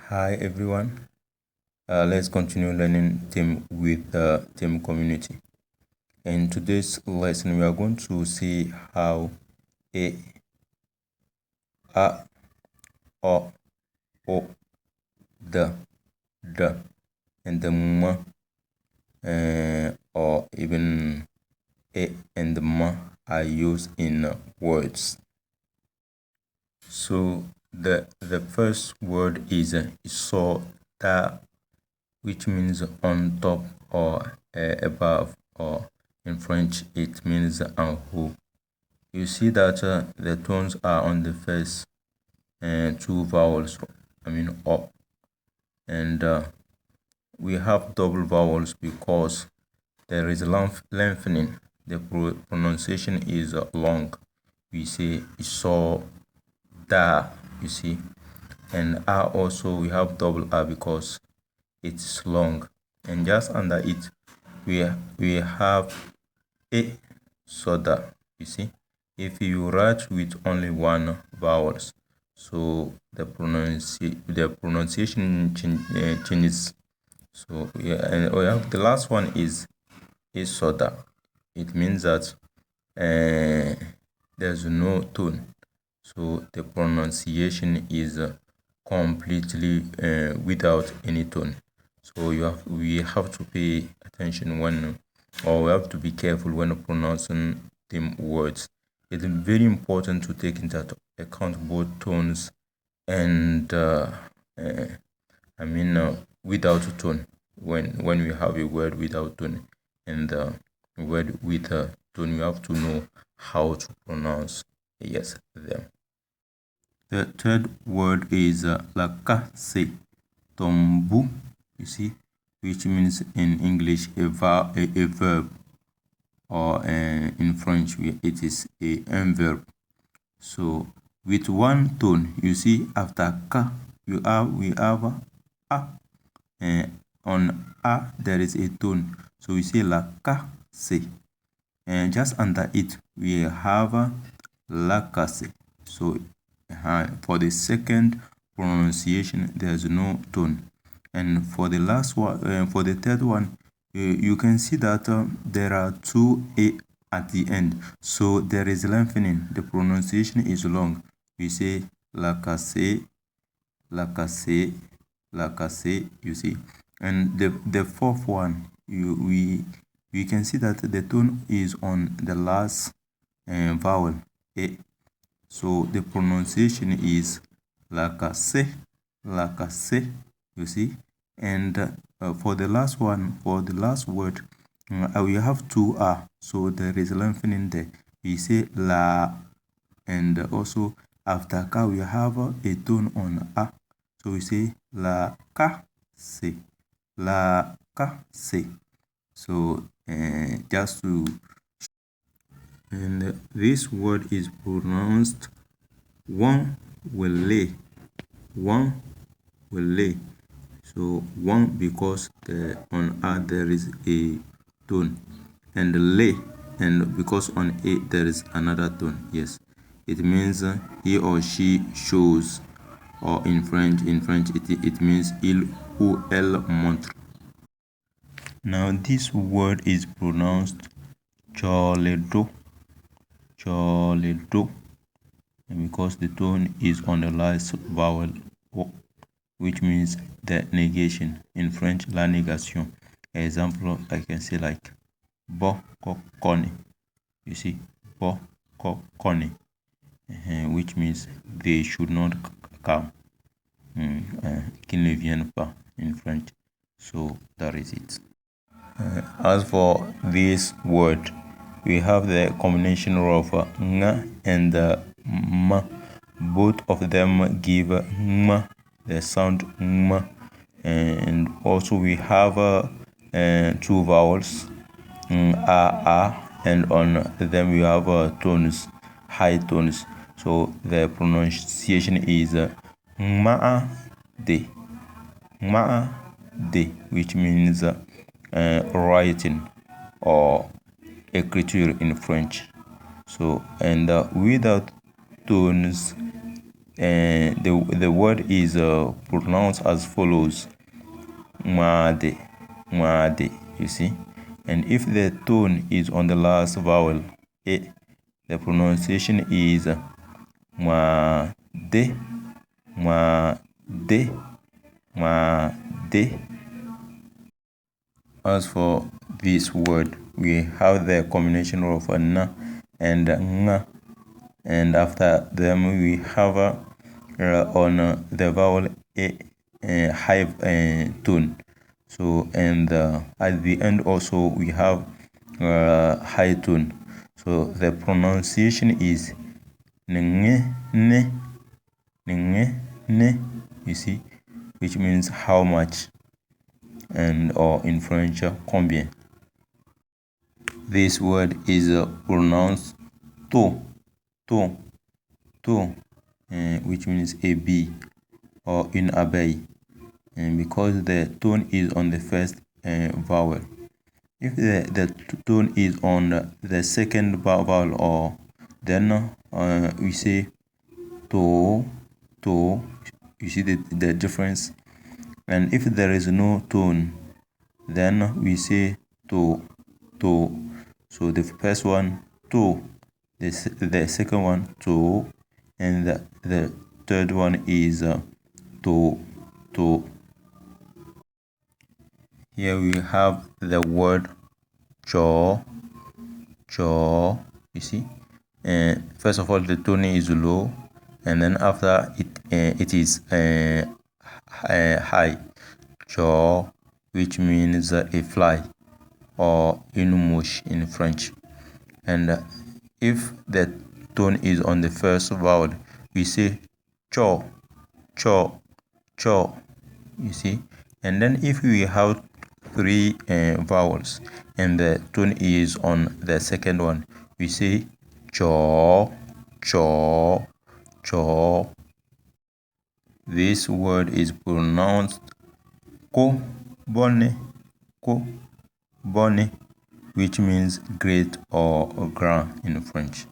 Hi everyone, let's continue learning TEM with the TEM community. In today's lesson, we are going to see how a, o, the, and the m, or even a and the m are used in words. So the first word is saw that, which means on top or above, or in French it means en haut. You see that the tones are on the first two vowels, up, and we have double vowels because there is lengthening. The pronunciation is long. We say saw da, you see, and r also we have double r because it's long, and just under it we have a soda. You see, if you write with only one vowels, so the pronunciation changes. So yeah, and we have the last one is a soda. It means that there's no tone, so the pronunciation is completely without any tone. So we have to pay attention when, or we have to be careful when pronouncing the words. It's very important to take into account both tones and without a tone. When we have a word without tone and a word with a tone, you have to know how to pronounce them. The third word is lakase tombu, you see, which means in English a verb, or in French it is un verb. So with one tone, you see, after ka we have a, on a there is a tone, so we say lakase, and just under it we have lakase. So for the second pronunciation there's no tone, and for the last one, for the third one, you can see that there are two a at the end, so there is lengthening. The pronunciation is long. We say lakase, lakase, lakase, you see. And the fourth one, we can see that the tone is on the last vowel a, so the pronunciation is lakase, lakase, you see. And for the last one, for the last word, we have two r, so there is lengthening there. We say la, and also after ka we have a tone on a, so we say la ka se, la ka se. So just to, and this word is pronounced one will lay, one will lay. So one because on a there is a tone, and lay, and because on a there is another tone. Yes, it means he or she shows, or in French it means il ou elle montre. Now this word is pronounced choledo, choledo, and because the tone is on the last vowel o, which means the negation. In French, la négation. Example, I can say like bo kokone, you see, bo kokone, which means they should not come, qu'ils ne viennent pas in French. So that is it. As for this word, we have the combination of nga and ma. Both of them give ma, the sound ma, and also we have two vowels, a, and on them we have tones, high tones. So the pronunciation is ma de, ma de, which means writing or écriture in French. So, and without tones, the word is pronounced as follows: mwade, mwade. You see, and if the tone is on the last vowel, the pronunciation is mwade, mwade, mwade. As for this word, we have the combination of n and ng, and after them we have on the vowel a high tone. So, and at the end also we have high tone. So the pronunciation is ne, ne, ne, you see, which means how much, and or in French, combien. This word is pronounced to, which means a bee or une abeille, and because the tone is on the first vowel. If the tone is on the second vowel, or then we say to, you see the difference. And if there is no tone, then we say to. So the first one to, the second one to, and the third one is to. Here we have the word jaw. You see, first of all the tone is low, and then after it is high. Jaw, which means a fly, or une mouche in French. And if the tone is on the first vowel, we say cho. You see, and then if we have three vowels and the tone is on the second one, we say cho. This word is pronounced ko bonne, which means great or grand in French.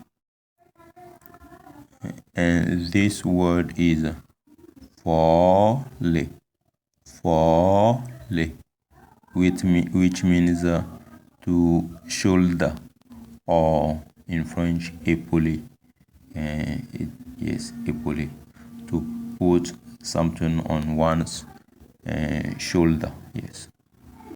And this word is folle, which means to shoulder, or in French, épauler. Yes, épauler, to put something on one's shoulder. Yes.